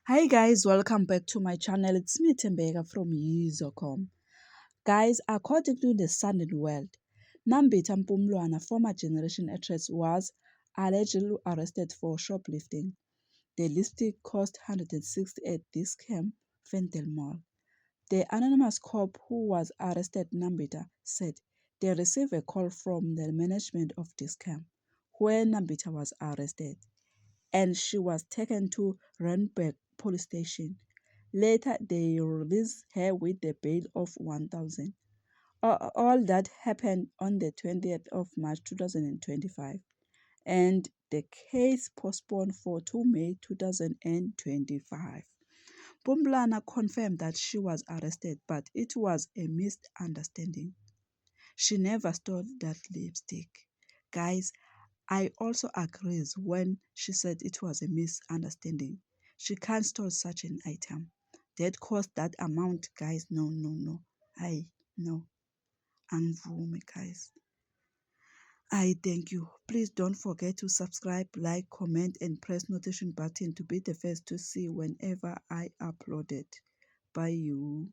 Hi guys, welcome back to my channel. It's me Tembeka from Yizo.com. Guys, according to the Sunday World, Nambita Mpumlwana, former Generation actress, was allegedly arrested for shoplifting. The lipstick cost 160 at this camp, Fentel Mall. The anonymous cop who was arrested, Nambita, said they received a call from the management of this camp, where Nambita was arrested, and she was taken to Randburg police station. Later, they released her with a bail of 1,000. All that happened on the 20th of March 2025, and the case postponed for 2 May 2025. Pumlana confirmed that she was arrested, but it was a misunderstanding. She never stole that lipstick. Guys, I also agrees when she said it was a misunderstanding. She can't store such an item. That cost that amount, guys. No, no, no. No. Angvume, guys. I thank you. Please don't forget to subscribe, like, comment, and press notification button to be the first to see whenever I upload it. Bye you.